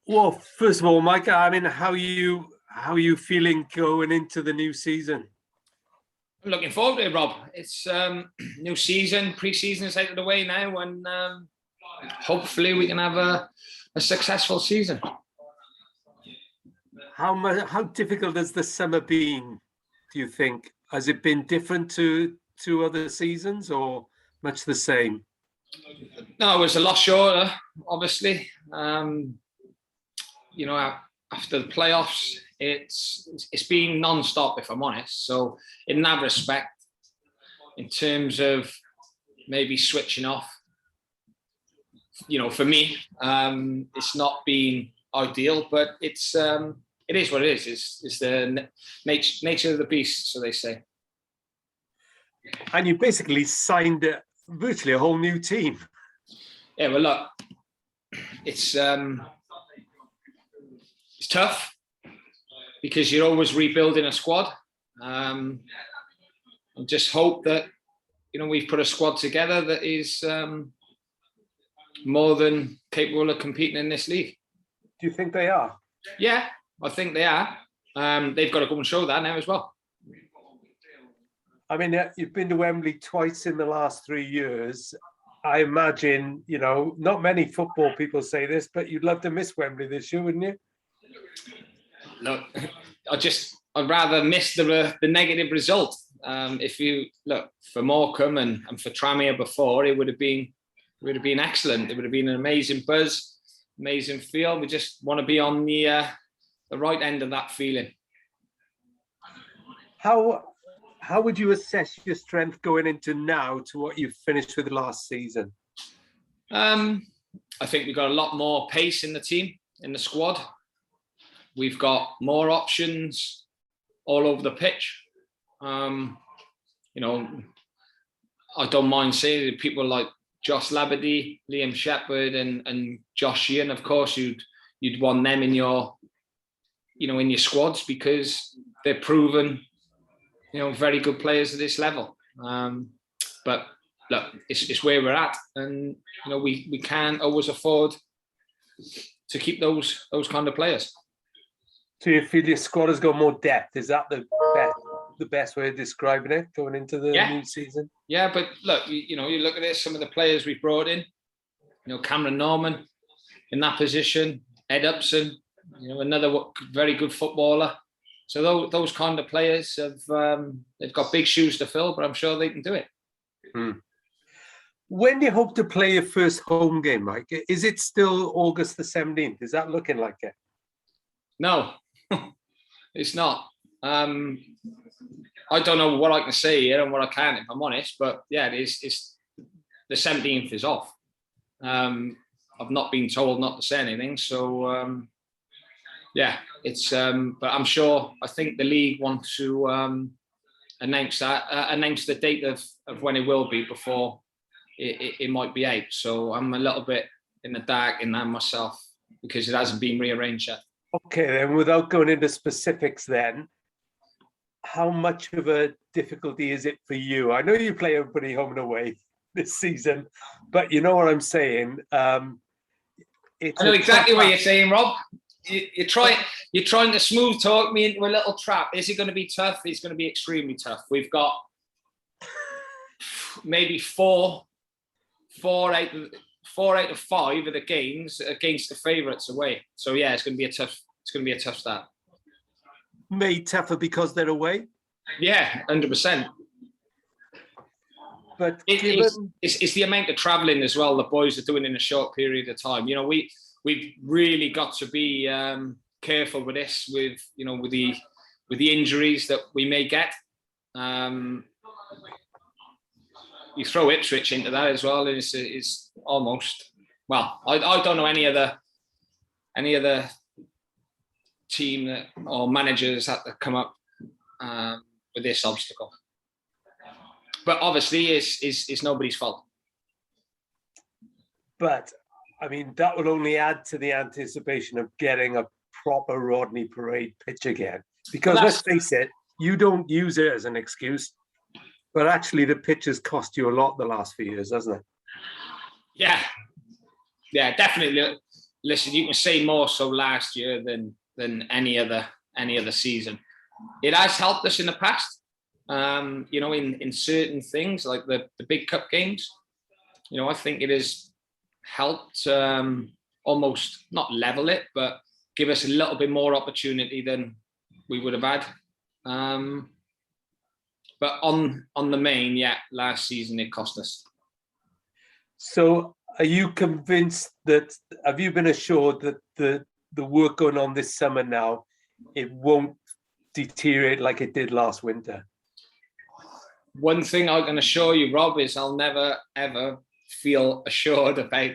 Well, first of all, Mike, I mean, how you feeling going into the new season? I'm looking forward to it, Rob. It's new season, pre-season is out of the way now, and hopefully we can have a successful season. How difficult has the summer been, do you think? Has it been different to other seasons or much the same? No, it was a lot shorter, obviously. After the playoffs, it's been non-stop, if I'm honest. So in that respect, in terms of maybe switching off, for me, it's not been ideal, but it is what it is. It's the nature of the beast, so they say. And you basically signed virtually a whole new team. Yeah, well, look, it's tough because you're always rebuilding a squad. And just hope that we've put a squad together that is more than capable of competing in this league. Do you think they are? Yeah, I think they are. They've got to go and show that now as well. I mean, you've been to Wembley twice in the last 3 years. I imagine, not many football people say this, but you'd love to miss Wembley this year, wouldn't you? Look, I'd rather miss the negative result. If you look for Morecambe and for Tranmere before, it would have been excellent. It would have been an amazing buzz, amazing feel. We just want to be on the right end of that feeling. How would you assess your strength going into now to what you finished with last season? I think we've got a lot more pace in the team, in the squad. We've got more options all over the pitch. I don't mind saying that people like Josh Labadie, Liam Shepherd, and Josh Sheehan. Of course, you'd want them in your squads because they're proven, very good players at this level. But look, it's where we're at, and we can't always afford to keep those kind of players. So you feel your squad has got more depth? Is that the best way of describing it going into the new season? Yeah, but look, you look at this, some of the players we've brought in, Cameron Norman in that position, Ed Upson, another very good footballer. So those kind of players they've got big shoes to fill, but I'm sure they can do it. When do you hope to play your first home game, Mike? Is it still August the 17th? Is that looking like it? No, it's not. I don't know what I can say here and what I can, if I'm honest, but yeah, it's the 17th is off. I've not been told not to say anything, so yeah, it's but I'm sure, I think the league want to announce the date of when it will be before it might be out. So I'm a little bit in the dark in that myself because it hasn't been rearranged yet. Okay, then without going into specifics then, how much of a difficulty is it for you? I know you play everybody home and away this season, but you know what I'm saying? I know exactly what you're saying, Rob. You're trying to smooth talk me into a little trap. Is it going to be tough? It's going to be extremely tough. We've got maybe four out of 5 of the games against the favourites away. So yeah, it's going to be a tough start. Made tougher because they're away? Yeah, 100%. But it's the amount of travelling as well the boys are doing in a short period of time. We've really got to be careful with this, with the injuries that we may get. You throw Ipswich into that as well, and it's almost, well, I don't know any other team that, or managers that come up with this obstacle. But obviously, it's nobody's fault. But I mean, that will only add to the anticipation of getting a proper Rodney Parade pitch again. Because let's face it, you don't use it as an excuse, but actually the pitch has cost you a lot the last few years, hasn't it? Yeah, definitely. listen, you can say more so last year than any other season. It has helped us in the past, in certain things like the big cup games. I think it has helped almost not level it, but give us a little bit more opportunity than we would have had. But on the main, last season it cost us. So are you convinced have you been assured that the work going on this summer now, it won't deteriorate like it did last winter? One thing I can assure you, Rob, is I'll never, ever feel assured about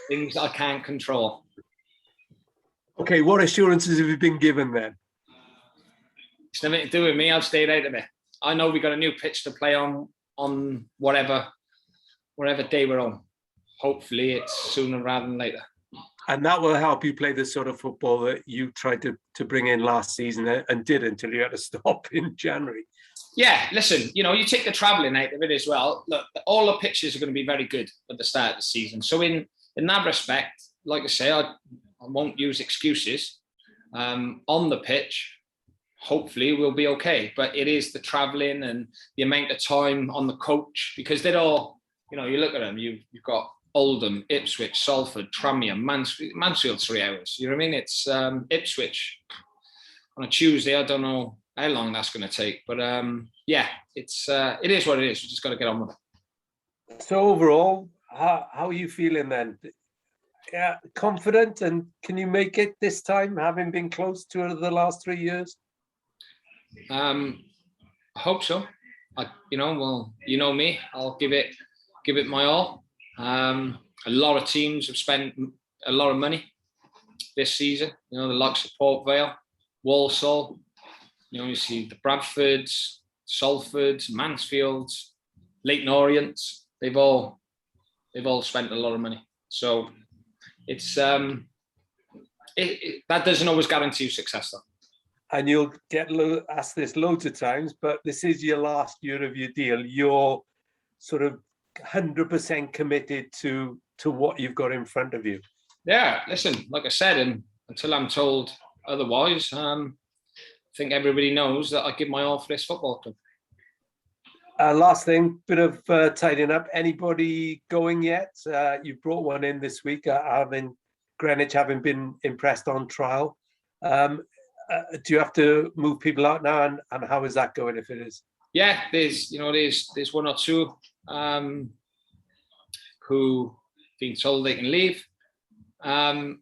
things I can't control. Okay, what assurances have you been given then? It's nothing to do with me. I've stayed out of it. I know we got a new pitch to play on whatever day we're on. Hopefully it's sooner rather than later. And that will help you play the sort of football that you tried to bring in last season and did until you had to stop in January. Yeah, listen, you take the travelling out of it as well. Look, all the pitches are going to be very good at the start of the season. So in that respect, like I say, I won't use excuses. On the pitch, hopefully we'll be okay. But it is the travelling and the amount of time on the coach, because they're all, you look at them, you've got Oldham, Ipswich, Salford, Tranmere, Mansfield 3 hours. You know what I mean? It's Ipswich on a Tuesday. I don't know how long that's going to take, but it is what it is. We just got to get on with it. So overall, how are you feeling then? Yeah, confident, and can you make it this time, having been close to the last 3 years? I hope so. Well, you know me. I'll give it my all. A lot of teams have spent a lot of money this season. The likes of Port Vale, Walsall. You see the Bradfords, Salfords, Mansfields, Leyton Orients. They've all spent a lot of money. So it's that doesn't always guarantee you success, though. And you'll get asked this loads of times, but this is your last year of your deal. You're sort of 100% committed to what you've got in front of you. Yeah, listen, like I said, and until I'm told otherwise, I think everybody knows that I give my all for this football club. Last thing, bit of tidying up. Anybody going yet? You brought one in this week, Greenwich having been impressed on trial. Do you have to move people out now, and how is that going if it is? Yeah, there's one or two who been told they can leave. But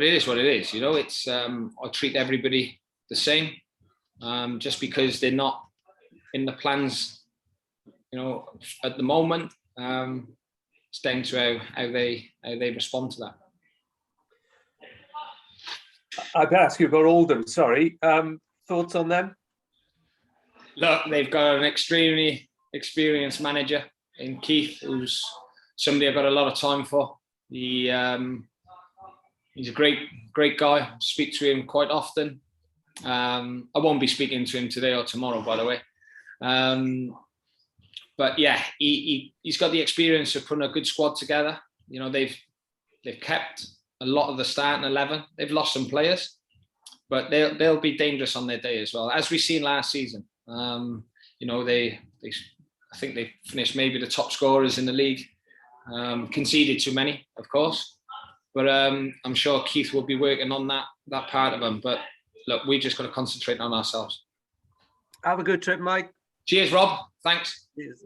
it is what it is. It's I treat everybody the same. Just because they're not in the plans, at the moment, it's down to how they respond to that. I'd ask you about Oldham. Sorry, thoughts on them? Look, they've got an extremely experienced manager in Keith, who's somebody I've got a lot of time for. He's a great guy. I speak to him quite often. I won't be speaking to him today or tomorrow, by the way. But yeah, he's got the experience of putting a good squad together. They've kept a lot of the starting 11. They've lost some players, but they'll be dangerous on their day as well, as we seen last season. I think they finished maybe the top scorers in the league. Conceded too many, of course, but I'm sure Keith will be working on that part of them. But look, we just got to concentrate on ourselves. Have a good trip, Mike. Cheers, Rob. Thanks. Cheers.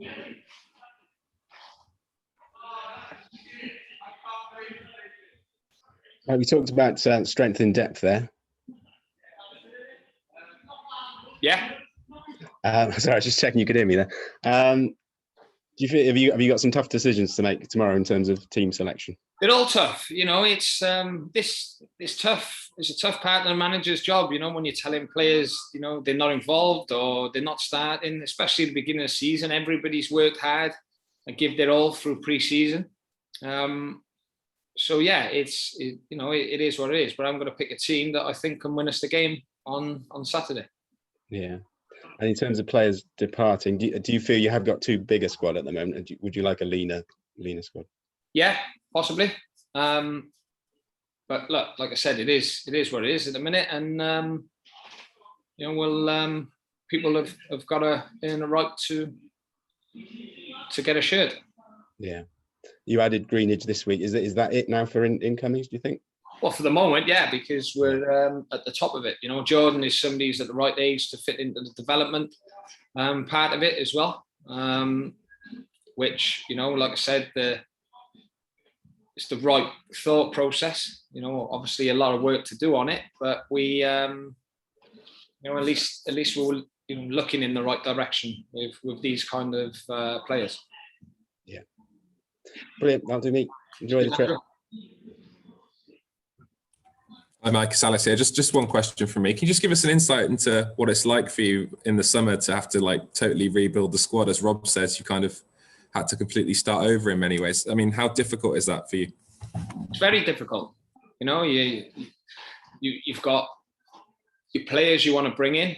We talked about strength and depth there. Yeah. Sorry, I was just checking you could hear me there. Do you feel have you got some tough decisions to make tomorrow in terms of team selection? They're all tough. It's tough. It's a tough part of the manager's job. When you're telling players, they're not involved or they're not starting, especially at the beginning of the season. Everybody's worked hard and give their all through pre-season. So yeah, it is what it is. But I'm going to pick a team that I think can win us the game on Saturday. Yeah. And in terms of players departing, do you feel you have got too big a squad at the moment? Would you like a leaner squad? Yeah, possibly. But look, like I said, it is what it is at the minute, and people have got to earn the right to get a shirt. Yeah, you added Greenidge this week. Is that it now for incomings? Do you think? Well, for the moment, yeah, because we're at the top of it. Jordan is somebody who's at the right age to fit into the development part of it as well. Which, like I said, it's the right thought process. Obviously a lot of work to do on it, but we, at least we're looking in the right direction with these kind of players. Yeah, brilliant. That'll do me. Enjoy the trip. Hi, Mike. It's Alex here. Just one question from me. Can you just give us an insight into what it's like for you in the summer to have to totally rebuild the squad? As Rob says, you kind of had to completely start over in many ways. I mean, how difficult is that for you? It's very difficult. You've got your players you want to bring in.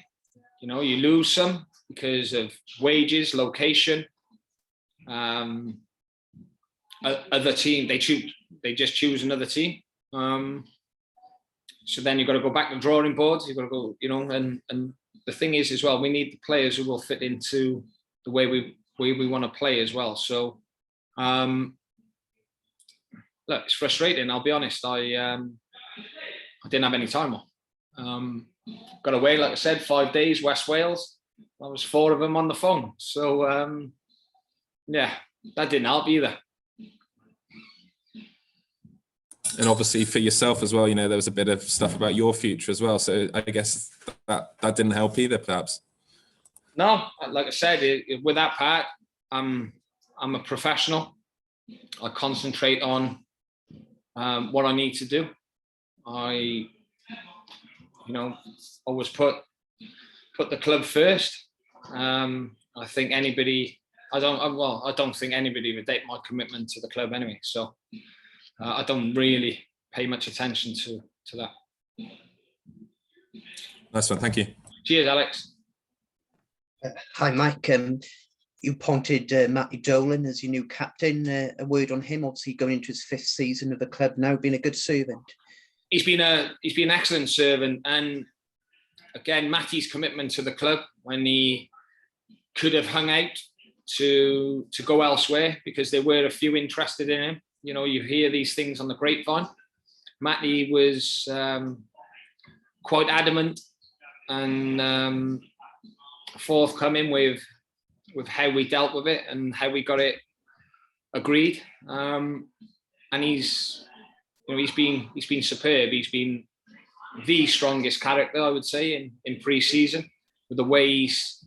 You lose some because of wages, location. Other team, they just choose another team. So then you've got to go back to the drawing boards. You've got to go, and the thing is as well, we need the players who will fit into the way we want to play as well. So, look, it's frustrating. I'll be honest. I didn't have any time off. Got away, like I said, 5 days, West Wales. I was 4 of them on the phone. So, yeah, that didn't help either. And obviously for yourself as well, there was a bit of stuff about your future as well. So I guess that didn't help either, perhaps. No, like I said, with that part, I'm a professional. I concentrate on what I need to do. I, always put the club first. I think anybody. I don't think anybody would date my commitment to the club anyway. So I don't really pay much attention to that. Nice one, thank you. Cheers, Alex. Hi, Mike. You appointed Matthew Dolan as your new captain. A word on him, obviously going into his 5th season of the club now, being a good servant. He's been an excellent servant, and again, Matty's commitment to the club when he could have hung out to go elsewhere because there were a few interested in him. You hear these things on the grapevine. Matty was quite adamant and forthcoming with how we dealt with it and how we got it agreed. And he's been superb. He's been the strongest character, I would say, in pre-season, with the way he's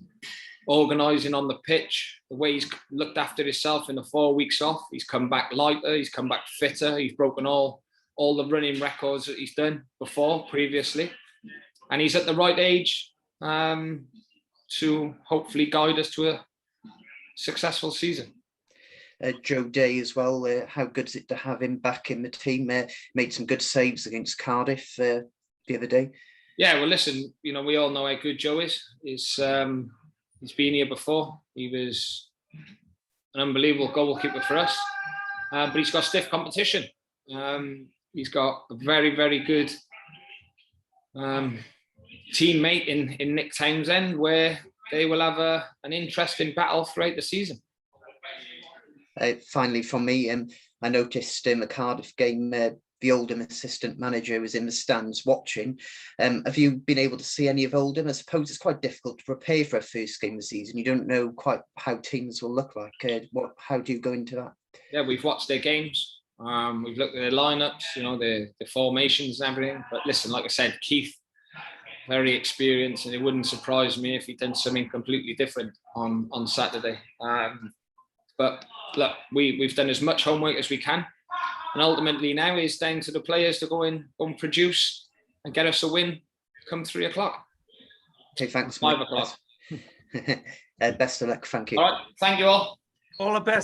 organising on the pitch, the way he's looked after himself in the 4 weeks off. He's come back lighter, he's come back fitter, he's broken all the running records that he's done previously. And he's at the right age to hopefully guide us to a successful season. Joe Day as well, how good is it to have him back in the team? Made some good saves against Cardiff the other day. Yeah, well, listen, we all know how good Joe is. He's been here before. He was an unbelievable goalkeeper for us, but he's got stiff competition. He's got a very, very good teammate in Nick Townsend, where they will have an interesting battle throughout the season. Finally, from me, I noticed in the Cardiff game, the Oldham assistant manager was in the stands watching. Have you been able to see any of Oldham? I suppose it's quite difficult to prepare for a first game of the season. You don't know quite how teams will look like. How do you go into that? Yeah, we've watched their games. We've looked at their lineups, the formations and everything. But listen, like I said, Keith, very experienced, and it wouldn't surprise me if he'd done something completely different on Saturday. But look, we've done as much homework as we can. And ultimately now it's down to the players to go and produce and get us a win come 3 o'clock. Okay, thanks. 5 o'clock. Best of luck. Thank you. All right. Thank you all. All the best.